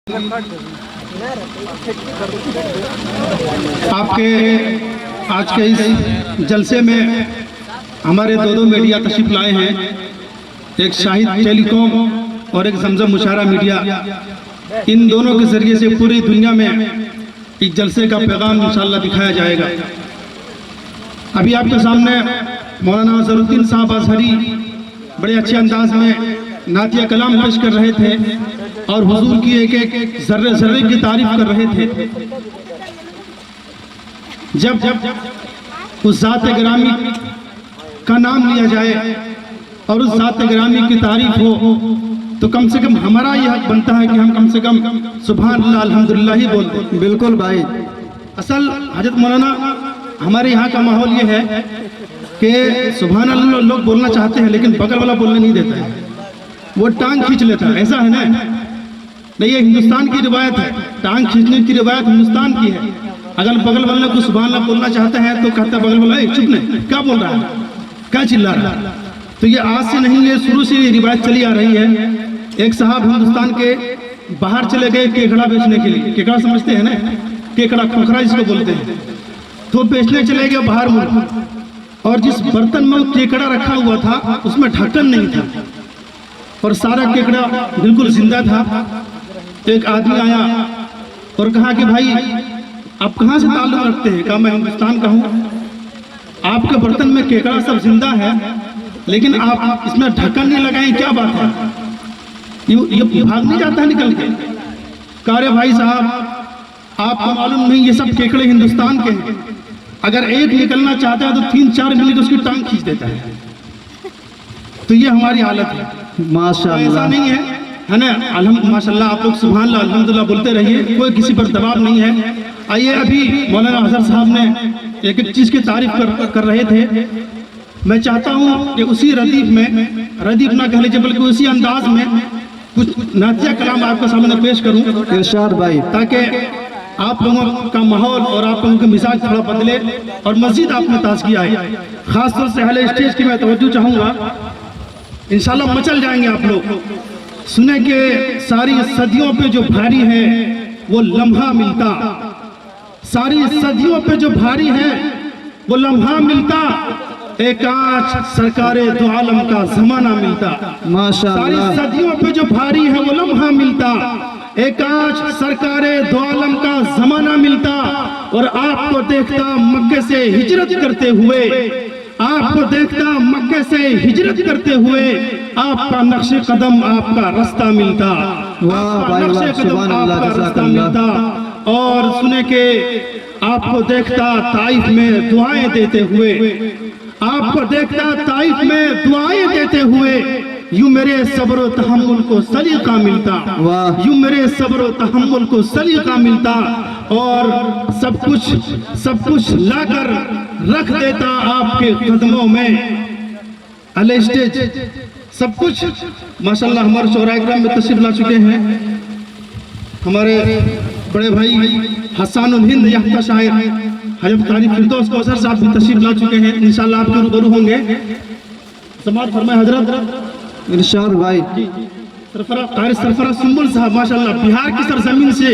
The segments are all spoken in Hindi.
आपके आज के इस जलसे में हमारे दो मीडिया तशरीफ लाए हैं, एक शाहिद टेलीकॉम और एक जमजम मुशारा मीडिया। इन दोनों के जरिए से पूरी दुनिया में इस जलसे का पैगाम इंशाअल्लाह दिखाया जाएगा। अभी आपके सामने मौलाना अजहरुद्दीन साहब अजहरी बड़े अच्छे अंदाज में नातिया कलाम पेश कर रहे थे और हुजूर की एक एक जर्रे जर्रे की तारीफ कर रहे थे। जब उस ज़ात गिरामी का नाम लिया जाए और उस ज़ात गिरामी की तारीफ हो तो कम से कम हमारा यह हक बनता है कि हम कम से कम सुभान अल्लाह अल्हम्दुलिल्लाह ही बोलते। बिल्कुल भाई। असल हजरत मौलाना हमारे यहाँ का माहौल ये है कि सुभान अल्लाह लोग बोलना चाहते हैं लेकिन बगल वाला बोलने नहीं देता है, वो टांग खींच लेता है। ऐसा है ना? नहीं, ये हिंदुस्तान की रिवायत है, टांग खींचने की रिवायत हिंदुस्तान की है। अगर बगल वाले को सुभान अल्लाह बोलना चाहते हैं तो कहता है बगल वाला चुप नहीं, क्या बोल रहा है, क्या चिल्ला रहा है। तो ये आज से नहीं, ये शुरू से रिवायत चली आ रही है। एक साहब हिंदुस्तान के बाहर चले गए केकड़ा बेचने के लिए। केकड़ा समझते हैं ना? केकड़ा, खोखरा जिसको बोलते हैं। तो बेचने चले गए बाहर मुल्क, और जिस बर्तन में केकड़ा रखा हुआ था उसमें ढक्कन नहीं था और सारा केकड़ा बिल्कुल जिंदा था। एक आदमी आया और कहा कि भाई आप कहाँ से ताल्लुक रखते हैं? कहा मैं हिंदुस्तान का हूँ, आपके बर्तन में केकड़ा सब जिंदा है लेकिन आप इसमें ढक्कन नहीं लगाए, क्या बात है? ये भाग नहीं जाता है निकल के? कहा रे भाई साहब आपको मालूम नहीं, ये सब केकड़े हिंदुस्तान के हैं, अगर एक निकलना चाहता है तो 3-4 मिनट उसकी टांग खींच देता है। तो ये हमारी हालत है। माशाअल्लाह। ऐसा नहीं है ना? माशाअल्लाह आप लोग सुभान अल्लाह अल्हम्दुलिल्लाह बोलते रहिए, कोई किसी पर दबाव नहीं है। आइए, अभी मौलाना अजहर साहब ने एक एक चीज़ की तारीफ कर रहे थे। मैं चाहता हूँ कि उसी रदीफ में, रदीफ ना कह लीजिए बल्कि उसी अंदाज में कुछ नातिया कलाम आपके सामने पेश करूँ इरशाद भाई, ताकि आप लोगों का माहौल और आप लोगों का मिजाज थोड़ा बदले और मस्जिद आप में ताजगी आए। खासतौर से अहले स्टेज की मैं तवज्जो चाहूँगा, इंशाल्लाह मचल जाएंगे आप लोग। सुने के सारी सदियों पे जो भारी है वो लम्हा मिलता, सारी सदियों पे जो भारी है वो लम्हा मिलता, एक आज सरकारे दो आलम का जमाना मिलता। माशाअल्लाह। सारी सदियों पे जो भारी है वो लम्हा मिलता, एक आज सरकारे दो आलम का जमाना मिलता। और आपको देखता मक्के से हिजरत करते हुए, आपको देखता मक्के से हिजरत करते हुए, आपका नक्शे कदम आपका रास्ता मिलता। वाह भाई वाह, सुभान अल्लाह, रास्ता मिलता। और सुने के आपको देखता ताइफ में दुआएं देते हुए, आपको देखता ताइफ में दुआएं देते हुए, यूं मेरे सब्र तहम्मुल को सलीका मिलता। वाह। यूं मेरे सब्र तहम्मुल को सलीका मिलता और सब कुछ लाकर रख देता आपके कदमों में। अले स्टेज सब कुछ माशाल्लाह। हमारे शोरा इकराम में तशरीफ ला चुके हैं हमारे बड़े भाई हसानुल हिंद यहाँ का शायर हजरत कारी फिरदौस कौसर साहब भी तशरीफ ला चुके हैं, इंशाल्लाह आपके रूबरू होंगे। समाज फरमाए हजरत। इरशाद भाई। सरफराज सुंबुल साहब माशाल्लाह बिहार की सरजमीन से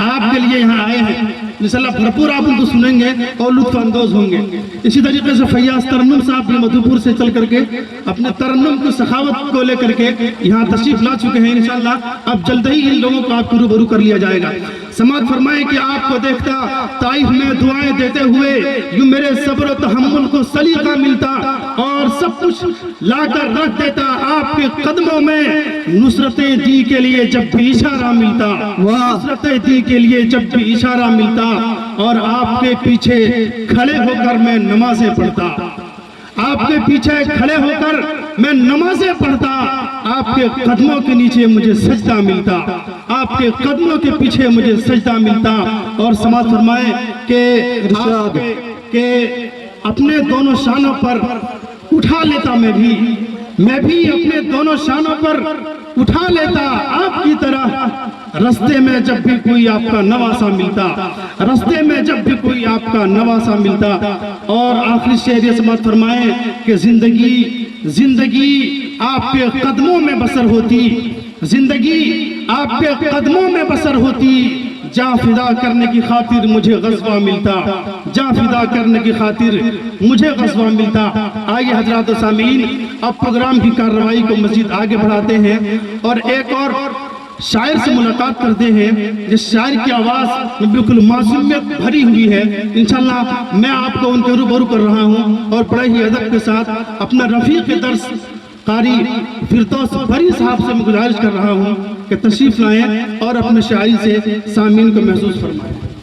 आपके लिए यहाँ आए हैं, इंशाल्लाह भरपूर आप उनको सुनेंगे और लुत्फ अंदोज होंगे। इसी तरीके से फैयाज तरन्नुम साहब भी मधुपुर से चल करके अपने तरन्नुम की सखावत को लेकर के यहाँ तशरीफ ला चुके हैं। इंशाल्लाह अब जल्द ही इन लोगों को आपको रूबरू कर लिया जाएगा। समाज फरमाए कि आपको देखता ताइफ में दुआएं देते हुए, यूं मेरे सब्र तहम्मुल को सलीका मिलता और सब कुछ लाकर रख देता आपके कदमों में। नुसरतें दी के लिए जब भी इशारा मिलता, नुसरतें दी के लिए जब भी इशारा मिलता, और आपके पीछे खड़े होकर मैं नमाजें पढ़ता, आपके पीछे खड़े होकर मैं नमाजें पढ़ता, आपके कदमों के नीचे मुझे सजदा मिलता, आपके कदमों के पीछे मुझे सजदा मिलता। और समाज फरमाए के अपने दोनों शानों पर उठा लेता मैं भी अपने दोनों शानों पर उठा लेता आपकी तरह। रास्ते में जब भी कोई आपका नवासा मिलता, रास्ते में जब भी कोई आपका नवासा मिलता। और आखिरी शेर ये समाज फरमाए कि जिंदगी आपके कदमों में बसर होती, जिंदगी आपके कदमों में बसर होती, जा फिदा करने की खातिर मुझे गज़वा मिलता, जा फिदा करने की खातिर मुझे गज़वा मिलता। आइए हजरात व सामीन, अब प्रोग्राम की कार्रवाई को मज़ीद आगे बढ़ाते हैं और एक और शायर से मुलाकात करते हैं जिस शायर की आवाज़ में बिल्कुल मासूमियत भरी हुई है। इंशाल्लाह मैं आपको उनके रूबरू कर रहा हूँ और बड़े ही अदब के साथ अपना रफ़ीक़ दर्स कारी फिरदौस बरी साहब से मैं गुजारिश कर रहा हूँ कि तशरीफ़ लाएं और अपने शायरी से सामीन को महसूस फरमाएं।